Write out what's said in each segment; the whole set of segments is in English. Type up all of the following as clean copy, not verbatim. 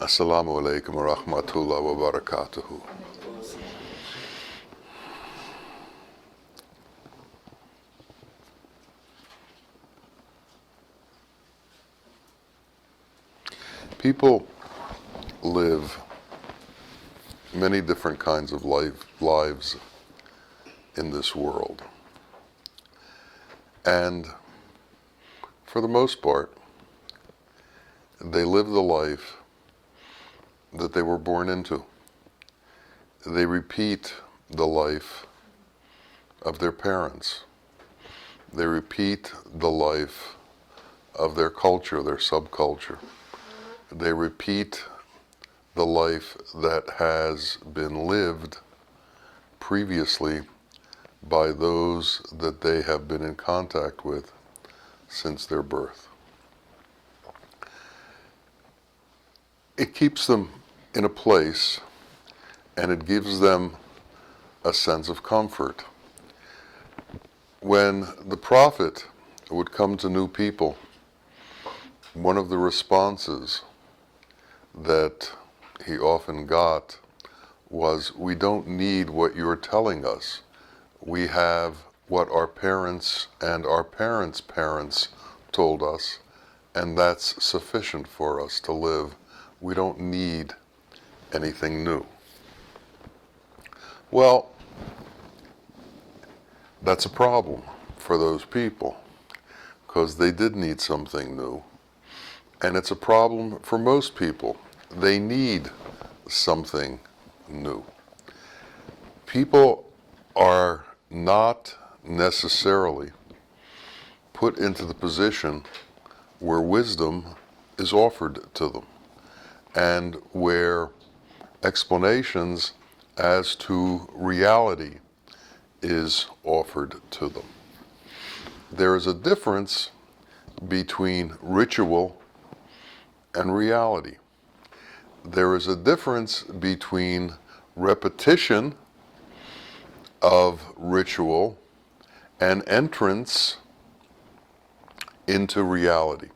Assalamu alaikum wa rahmatullah wa barakatuhu. People live many different kinds of lives in this world. And for the most part, they live the life that they were born into. They repeat the life of their parents. They repeat the life of their culture, their subculture. They repeat the life that has been lived previously by those that they have been in contact with since their birth. It keeps them in a place, and it gives them a sense of comfort. When the Prophet would come to new people, one of the responses that he often got was, "We don't need what you're telling us. We have what our parents and our parents' parents told us, and that's sufficient for us to live. We don't need anything new." Well, that's a problem for those people, because they did need something new. And it's a problem for most people. They need something new. People are not necessarily put into the position where wisdom is offered to them, and where explanations as to reality is offered to them. There is a difference between ritual and reality. There is a difference between repetition of ritual and entrance into reality.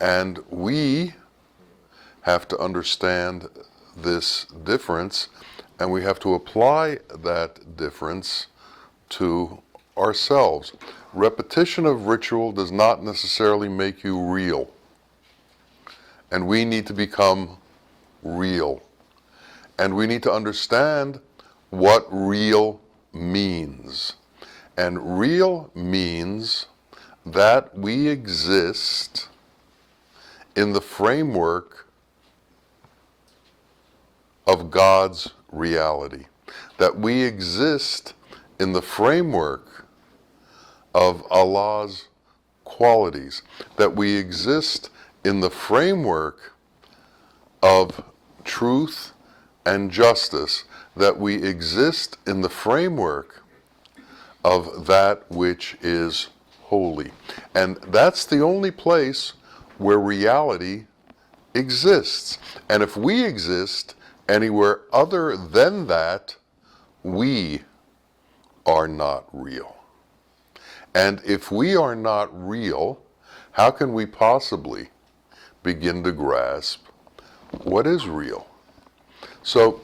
And we have to understand this difference, and we have to apply that difference to ourselves. Repetition of ritual does not necessarily make you real, and we need to become real. And we need to understand what real means. And real means that we exist in the framework of God's reality, that we exist in the framework of Allah's qualities, that we exist in the framework of truth and justice, that we exist in the framework of that which is holy. And that's the only place where reality exists. And if we exist anywhere other than that, we are not real. And if we are not real, how can we possibly begin to grasp what is real? So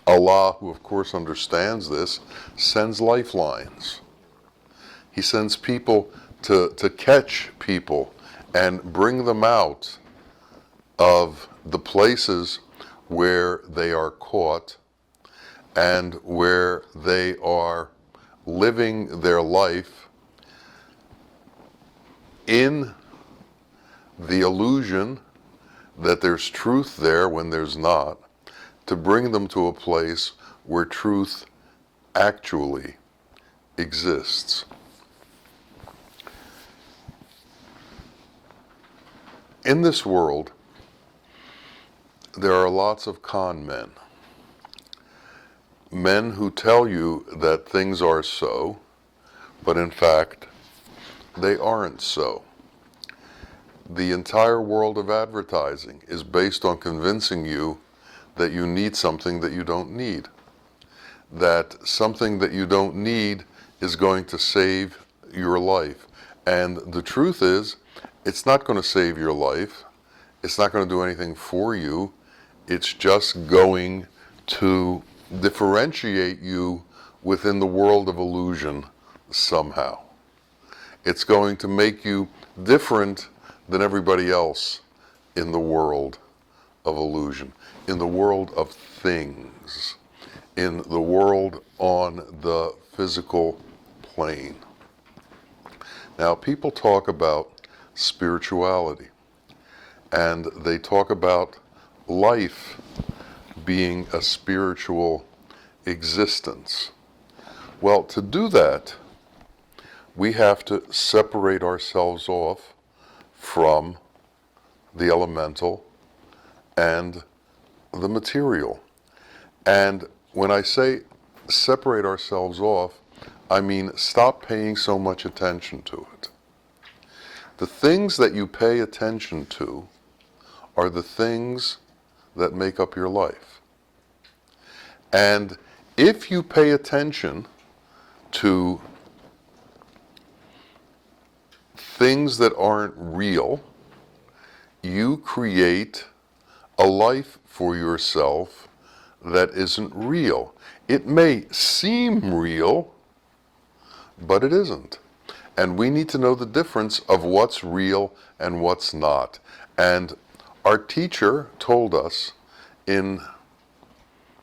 Allah, who of course understands this, sends lifelines. He sends people to catch people and bring them out of the places where they are caught and where they are living their life in the illusion that there's truth there when there's not, to bring them to a place where truth actually exists. In this world, there are lots of con men. Men who tell you that things are so, but in fact, they aren't so. The entire world of advertising is based on convincing you that you need something that you don't need. That something that you don't need is going to save your life. And the truth is, it's not going to save your life. It's not going to do anything for you. It's just going to differentiate you within the world of illusion somehow. It's going to make you different than everybody else in the world of illusion, in the world of things, in the world on the physical plane. Now, people talk about spirituality, and they talk about life being a spiritual existence. Well, to do that, we have to separate ourselves off from the elemental and the material. And when I say separate ourselves off, I mean stop paying so much attention to it. The things that you pay attention to are the things that make up your life. And if you pay attention to things that aren't real, you create a life for yourself that isn't real. It may seem real, but it isn't. And we need to know the difference of what's real and what's not. And our teacher told us in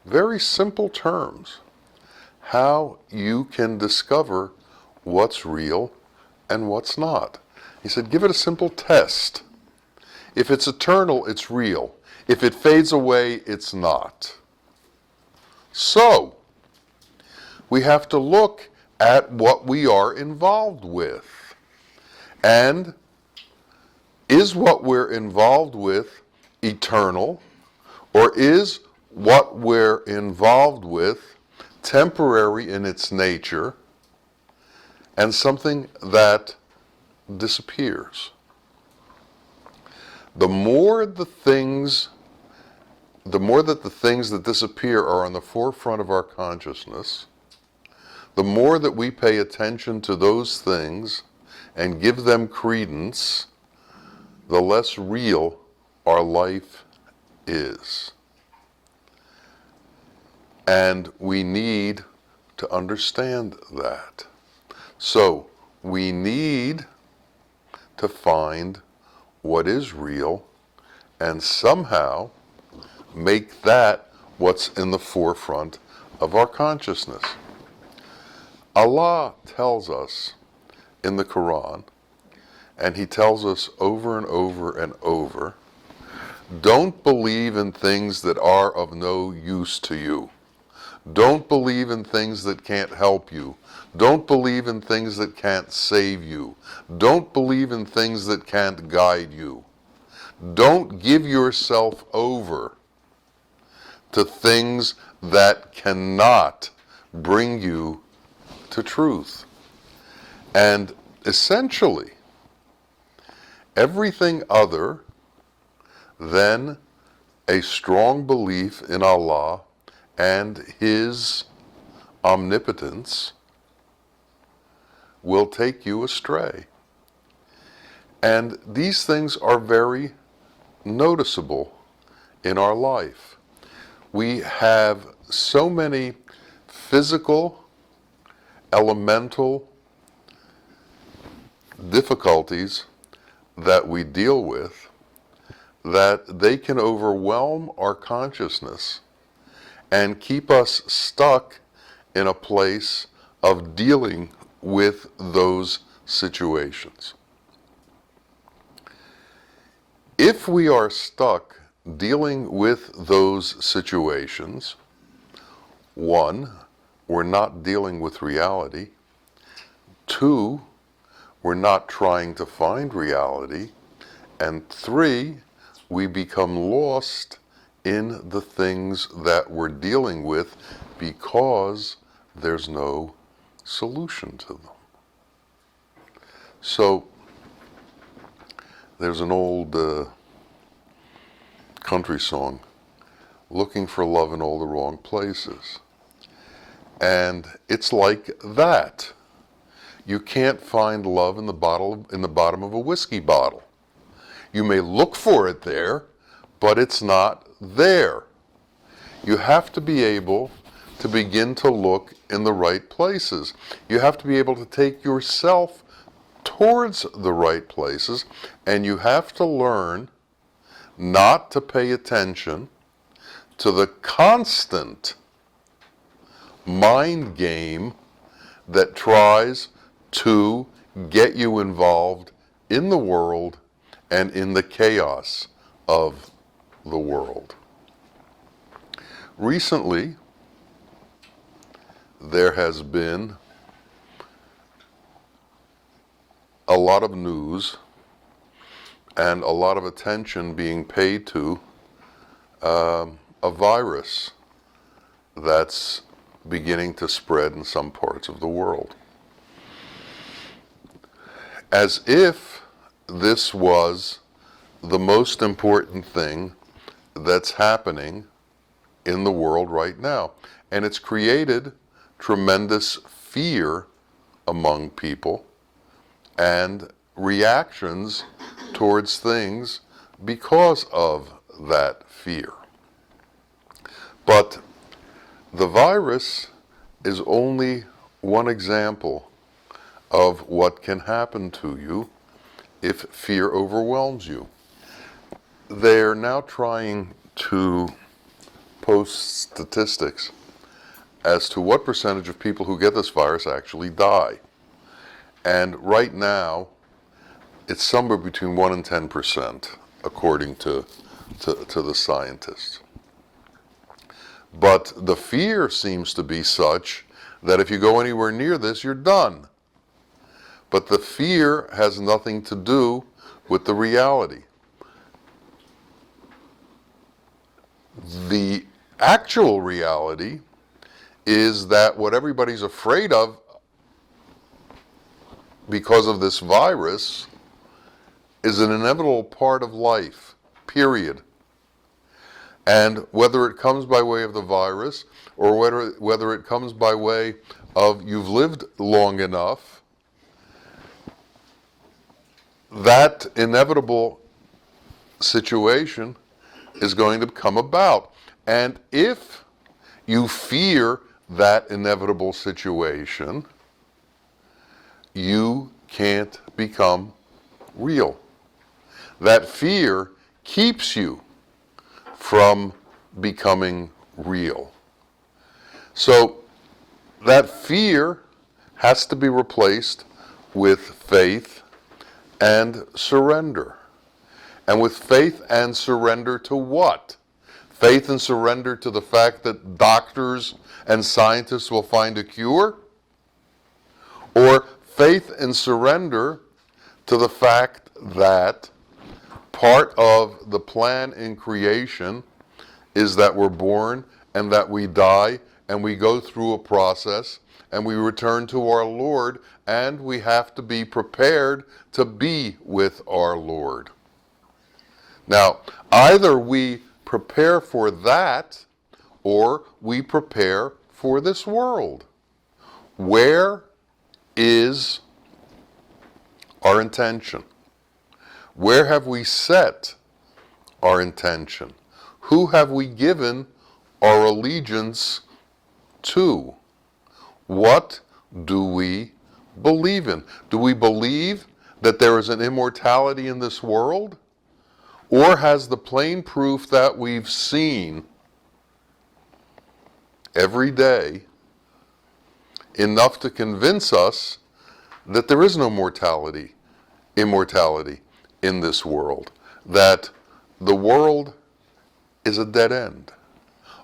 very simple terms how you can discover what's real and what's not. He said, give it a simple test. If it's eternal, it's real. If it fades away, it's not. So, we have to look at what we are involved with. And is what we're involved with eternal, or is what we're involved with temporary in its nature and something that disappears? The more that the things that disappear are on the forefront of our consciousness, the more that we pay attention to those things and give them credence, the less real our life is. And we need to understand that. So we need to find what is real and somehow make that what's in the forefront of our consciousness. Allah tells us in the Quran, and He tells us over and over and over, don't believe in things that are of no use to you. Don't believe in things that can't help you. Don't believe in things that can't save you. Don't believe in things that can't guide you. Don't give yourself over to things that cannot bring you to truth. And essentially, everything other than a strong belief in Allah and His omnipotence will take you astray. And these things are very noticeable in our life. We have so many physical, elemental difficulties that we deal with that they can overwhelm our consciousness and keep us stuck in a place of dealing with those situations. If we are stuck dealing with those situations, one, we're not dealing with reality. Two, we're not trying to find reality. And three, we become lost in the things that we're dealing with because there's no solution to them. So, there's an old country song, looking for love in all the wrong places. And it's like that. You can't find love in the bottom of a whiskey bottle. You may look for it there, but it's not there. You have to be able to begin to look in the right places. You have to be able to take yourself towards the right places, and you have to learn not to pay attention to the constant mind game that tries to get you involved in the world and in the chaos of the world. Recently, there has been a lot of news and a lot of attention being paid to a virus that's beginning to spread in some parts of the world. As if this was the most important thing that's happening in the world right now. And it's created tremendous fear among people and reactions towards things because of that fear. But the virus is only one example of what can happen to you if fear overwhelms you. They're now trying to post statistics as to what percentage of people who get this virus actually die. And right now, it's somewhere between 1 and 10%, according to the scientists. But the fear seems to be such that if you go anywhere near this, you're done. But the fear has nothing to do with the reality. The actual reality is that what everybody's afraid of because of this virus is an inevitable part of life, period. And whether it comes by way of the virus or whether it comes by way of you've lived long enough, that inevitable situation is going to come about. And if you fear that inevitable situation, you can't become real. That fear keeps you from becoming real. So that fear has to be replaced with faith and surrender. And with faith and surrender to what? Faith and surrender to the fact that doctors and scientists will find a cure? Or faith and surrender to the fact that part of the plan in creation is that we're born and that we die and we go through a process and we return to our Lord, and we have to be prepared to be with our Lord. Now, either we prepare for that or we prepare for this world. Where is our intention? Where have we set our intention? Who have we given our allegiance to? What do we believe in? Do we believe that there is an immortality in this world? Or has the plain proof that we've seen every day enough to convince us that there is no immortality in this world, that the world is a dead end,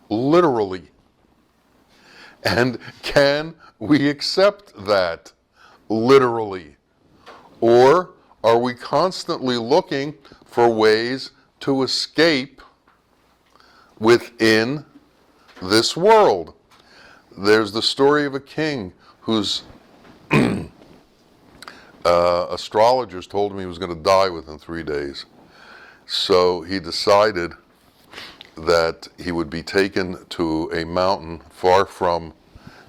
literally? And can we accept that literally? Or are we constantly looking for ways to escape within this world? There's the story of a king whose astrologers told him he was going to die within 3 days. So he decided that he would be taken to a mountain far from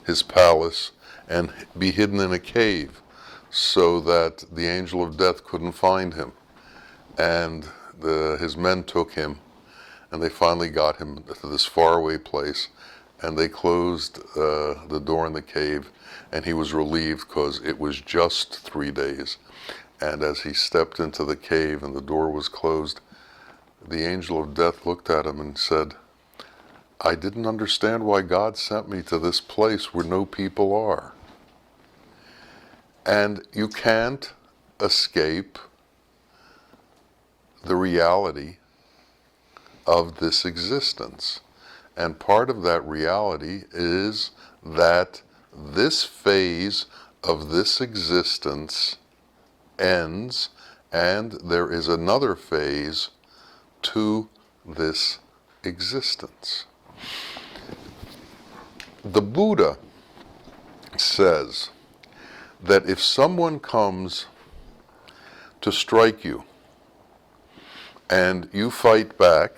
his palace and be hidden in a cave so that the angel of death couldn't find him. and his men took him, and they finally got him to this faraway place, and they closed the door in the cave, and he was relieved because it was just 3 days. And as he stepped into the cave and the door was closed, the angel of death looked at him and said, "I didn't understand why God sent me to this place where no people are." And you can't escape the reality of this existence. And part of that reality is that this phase of this existence ends, and there is another phase to this existence. The Buddha says that if someone comes to strike you and you fight back,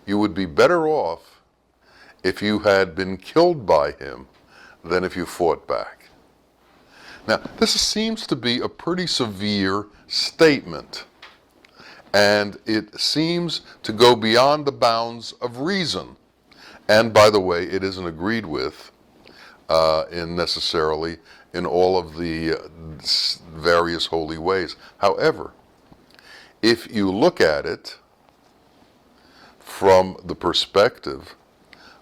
you would be better off if you had been killed by him than if you fought back. Now, this seems to be a pretty severe statement, and it seems to go beyond the bounds of reason. And by the way, it isn't agreed with necessarily in all of the various holy ways. However, if you look at it from the perspective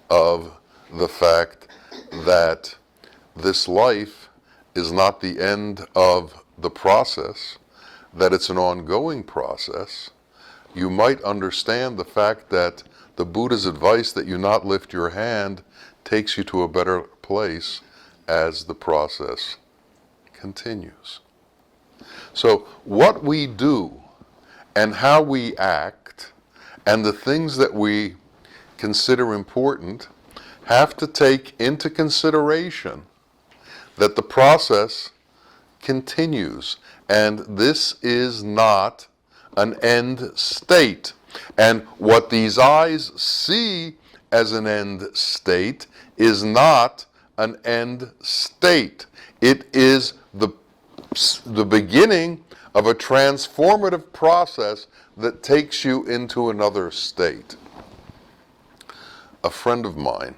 of the fact that this life is not the end of the process, that it's an ongoing process, you might understand the fact that the Buddha's advice that you not lift your hand takes you to a better place as the process continues. So what we do and how we act and the things that we consider important have to take into consideration that the process continues, and this is not an end state. And what these eyes see as an end state is not an end state. It is the beginning of a transformative process that takes you into another state. A friend of mine,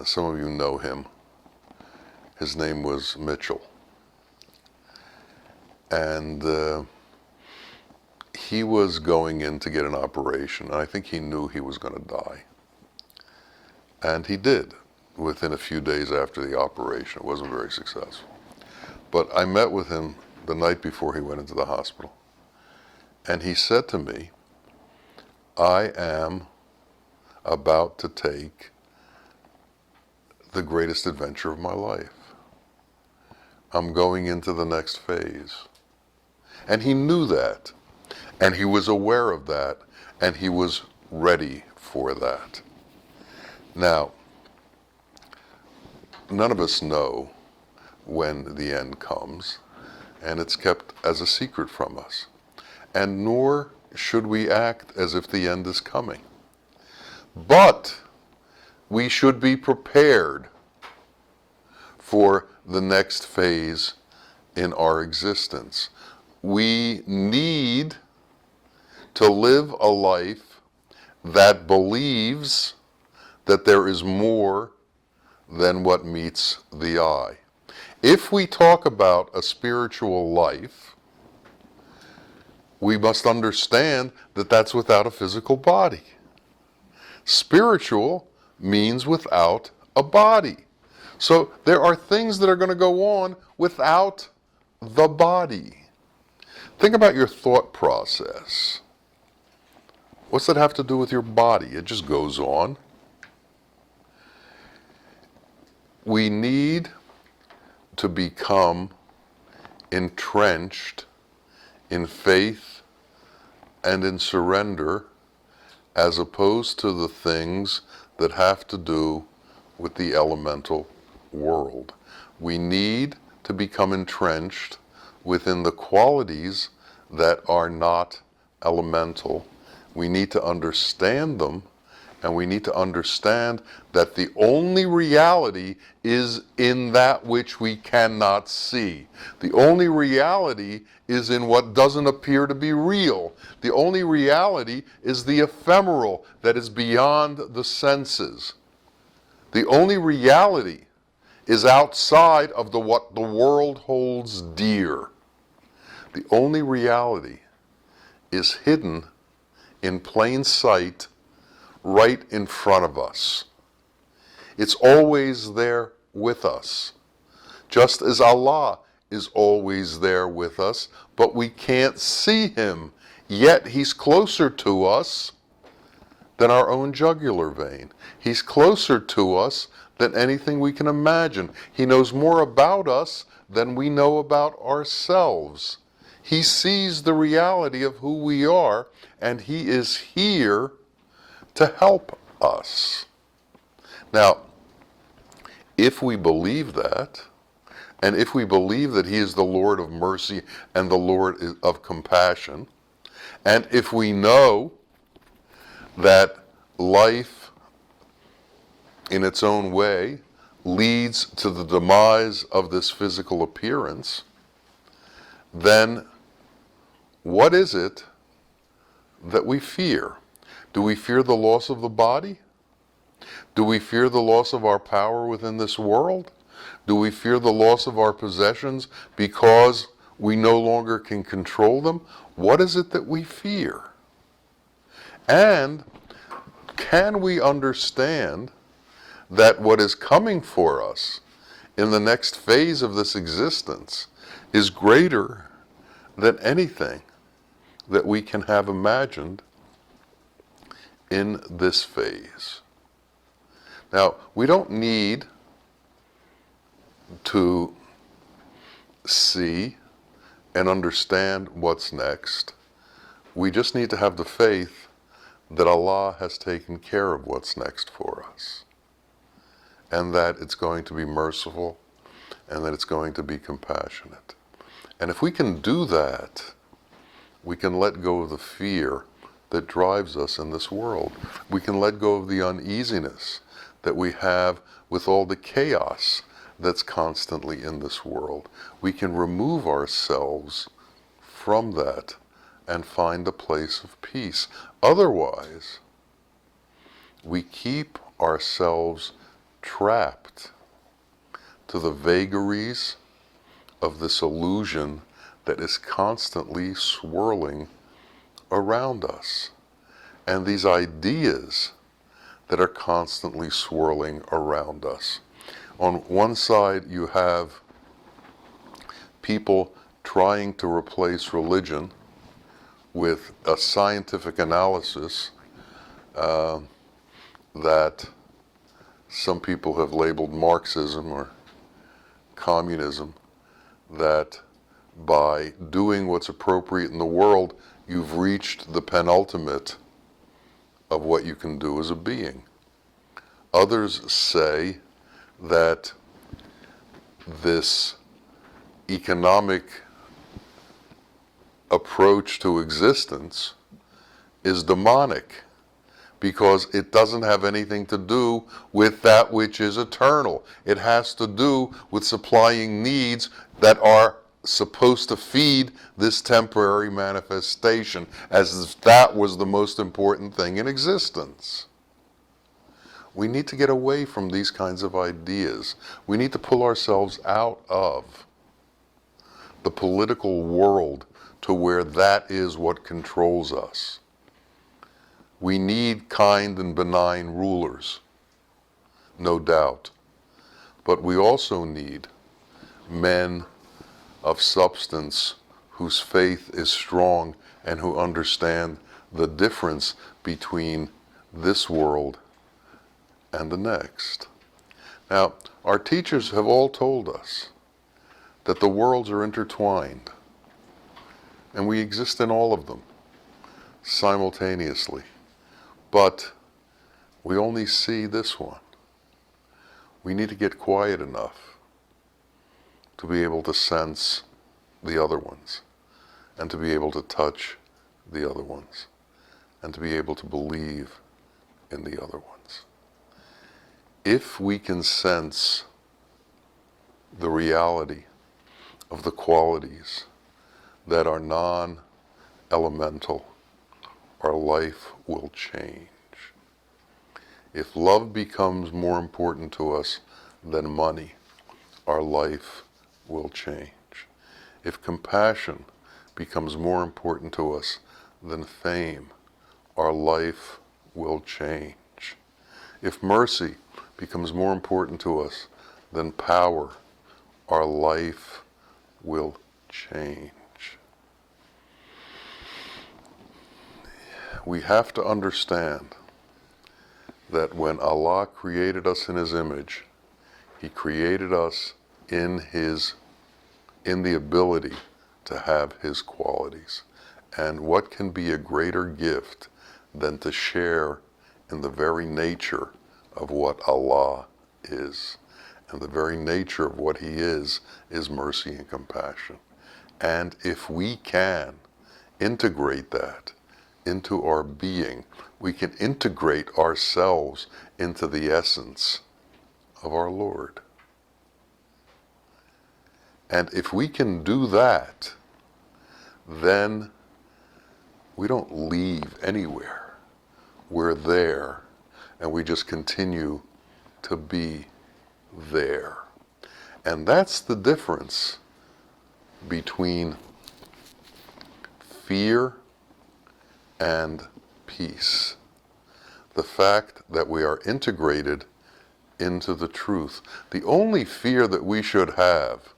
some of you know him, his name was Mitchell, and he was going in to get an operation, and I think he knew he was going to die. And he did within a few days after the operation. It wasn't very successful. But I met with him the night before he went into the hospital, and he said to me, "I am about to take the greatest adventure of my life. I'm going into the next phase." And he knew that, and he was aware of that, and he was ready for that. Now, none of us know when the end comes, and it's kept as a secret from us. And nor should we act as if the end is coming. But we should be prepared for the next phase in our existence. We need to live a life that believes that there is more than what meets the eye. If we talk about a spiritual life, we must understand that that's without a physical body. Spiritual means without a body. So there are things that are going to go on without the body. Think about your thought process. What's that have to do with your body? It just goes on. We need to become entrenched in faith and in surrender, as opposed to the things that have to do with the elemental world. We need to become entrenched within the qualities that are not elemental. We need to understand them, And we need to understand that the only reality is in that which we cannot see. The only reality is in what doesn't appear to be real. The only reality is the ephemeral that is beyond the senses. The only reality is outside of what the world holds dear. The only reality is hidden in plain sight right in front of us. It's always there with us, just as Allah is always there with us, but we can't see him, yet he's closer to us than our own jugular vein. He's closer to us than anything we can imagine. He knows more about us than we know about ourselves. He sees the reality of who we are, and he is here to help us. Now, if we believe that, and if we believe that he is the Lord of mercy and the Lord of compassion, and if we know that life in its own way leads to the demise of this physical appearance, then what is it that we fear? Do we fear the loss of the body? Do we fear the loss of our power within this world? Do we fear the loss of our possessions because we no longer can control them? What is it that we fear? And can we understand that what is coming for us in the next phase of this existence is greater than anything that we can have imagined in this phase? Now, we don't need to see and understand what's next. We just need to have the faith that Allah has taken care of what's next for us, and that it's going to be merciful, and that it's going to be compassionate. And if we can do that, we can let go of the fear that drives us in this world. We can let go of the uneasiness that we have with all the chaos that's constantly in this world. We can remove ourselves from that and find a place of peace. Otherwise, we keep ourselves trapped to the vagaries of this illusion that is constantly swirling around us. And these ideas that are constantly swirling around us. On one side, you have people trying to replace religion with a scientific analysis that some people have labeled Marxism or communism, that by doing what's appropriate in the world, you've reached the penultimate of what you can do as a being. Others say that this economic approach to existence is demonic because it doesn't have anything to do with that which is eternal. It has to do with supplying needs that are supposed to feed this temporary manifestation, as if that was the most important thing in existence. We need to get away from these kinds of ideas. We need to pull ourselves out of the political world to where that is what controls us. We need kind and benign rulers, no doubt. But we also need men of substance whose faith is strong and who understand the difference between this world and the next. Now, our teachers have all told us that the worlds are intertwined, and we exist in all of them simultaneously. But we only see this one. We need to get quiet enough to be able to sense the other ones, and to be able to touch the other ones, and to be able to believe in the other ones. If we can sense the reality of the qualities that are non-elemental, our life will change. If love becomes more important to us than money, our life will change. If compassion becomes more important to us than fame, our life will change. If mercy becomes more important to us than power, our life will change. We have to understand that when Allah created us in His image, He created us in the ability to have His qualities. And what can be a greater gift than to share in the very nature of what Allah is? And the very nature of what He is mercy and compassion. And if we can integrate that into our being, we can integrate ourselves into the essence of our Lord. And if we can do that, then we don't leave anywhere. We're there, and we just continue to be there. And that's the difference between fear and peace. The fact that we are integrated into the truth. The only fear that we should have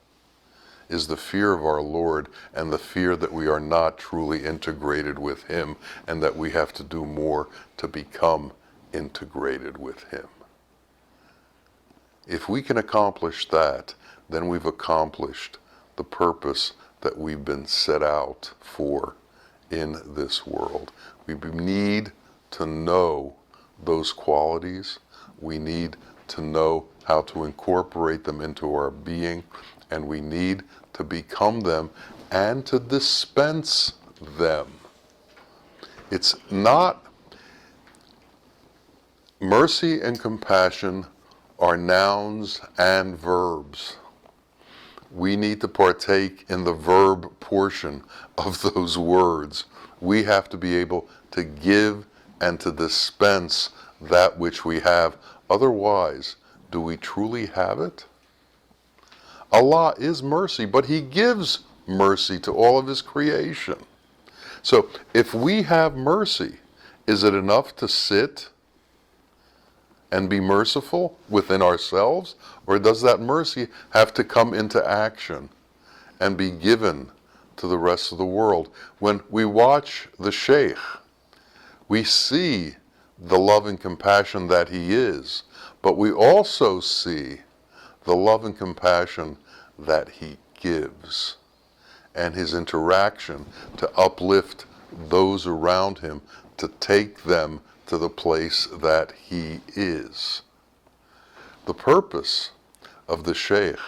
is the fear of our Lord and the fear that we are not truly integrated with Him and that we have to do more to become integrated with Him. If we can accomplish that, then we've accomplished the purpose that we've been set out for in this world. We need to know those qualities. We need to know how to incorporate them into our being, and we need to become them and to dispense them. It's not, mercy and compassion are nouns and verbs. We need to partake in the verb portion of those words. We have to be able to give and to dispense that which we have. Otherwise, do we truly have it? Allah is mercy, but He gives mercy to all of His creation. So if we have mercy, is it enough to sit and be merciful within ourselves? Or does that mercy have to come into action and be given to the rest of the world? When we watch the Sheikh, we see the love and compassion that he is, but we also see the love and compassion that he gives and his interaction to uplift those around him, to take them to the place that he is. The purpose of the Sheikh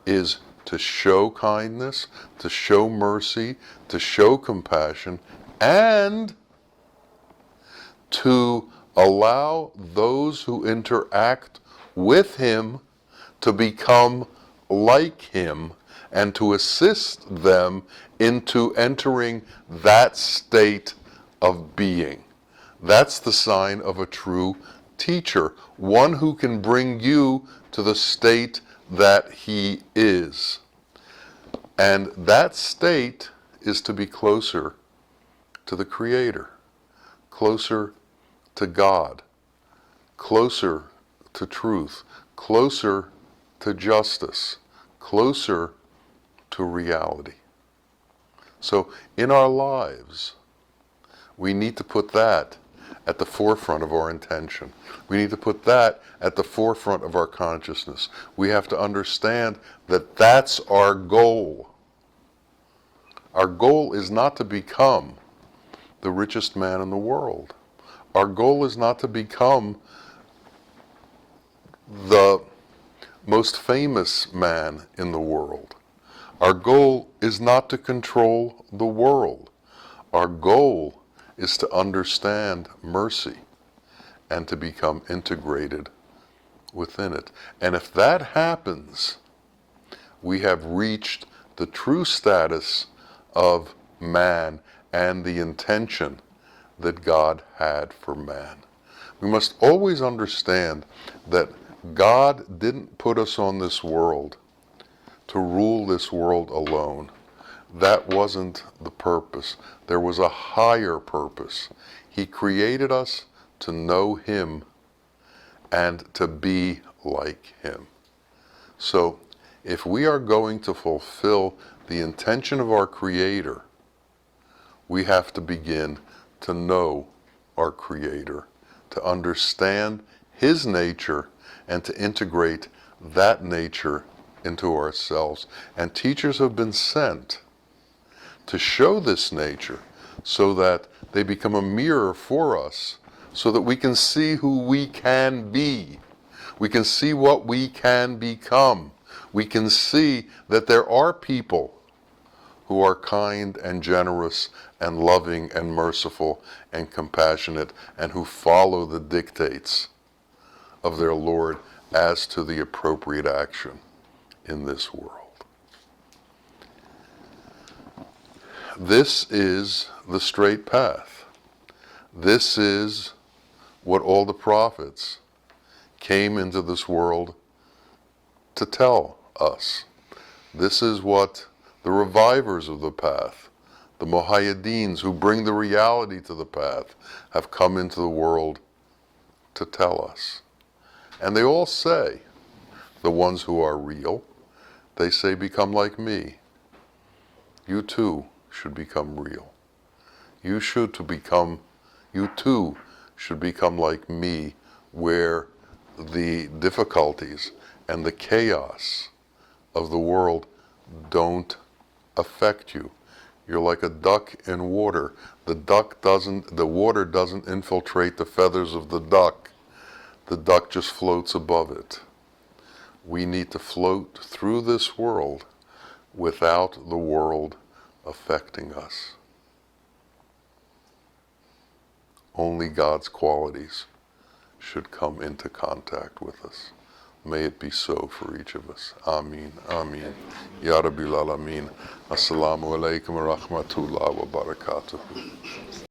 is to show kindness, to show mercy, to show compassion, and to allow those who interact with him to become like him and to assist them into entering that state of being. That's the sign of a true teacher, one who can bring you to the state that he is. And that state is to be closer to the Creator, closer to God, closer to truth, closer to justice, closer to reality. So in our lives, we need to put that at the forefront of our intention. We need to put that at the forefront of our consciousness. We have to understand that that's our goal. Our goal is not to become the richest man in the world. Our goal is not to become the most famous man in the world. Our goal is not to control the world. Our goal is to understand mercy and to become integrated within it. And if that happens, we have reached the true status of man and the intention that God had for man. We must always understand that God didn't put us on this world to rule this world alone. That wasn't the purpose. There was a higher purpose. He created us to know Him and to be like Him. So, if we are going to fulfill the intention of our Creator, we have to begin to know our Creator, to understand His nature, and to integrate that nature into ourselves. And teachers have been sent to show this nature so that they become a mirror for us, so that we can see who we can be. We can see what we can become. We can see that there are people who are kind and generous and loving and merciful and compassionate, and who follow the dictates of their Lord as to the appropriate action in this world. This is the straight path. This is what all the prophets came into this world to tell us. This is what the revivers of the path, the Muhayyaddeens who bring the reality to the path, have come into the world to tell us. And they all say, the ones who are real, they say, become like me. You too should become real. You too should become like me, where the difficulties and the chaos of the world don't affect you. You're like a duck in water. The water doesn't infiltrate the feathers of the duck. The duck just floats above it. We need to float through this world without the world affecting us. Only God's qualities should come into contact with us. May it be so for each of us. Ameen. Ameen. Ya Rabbil Alameen. Assalamu alaikum wa rahmatullahi wa barakatuh.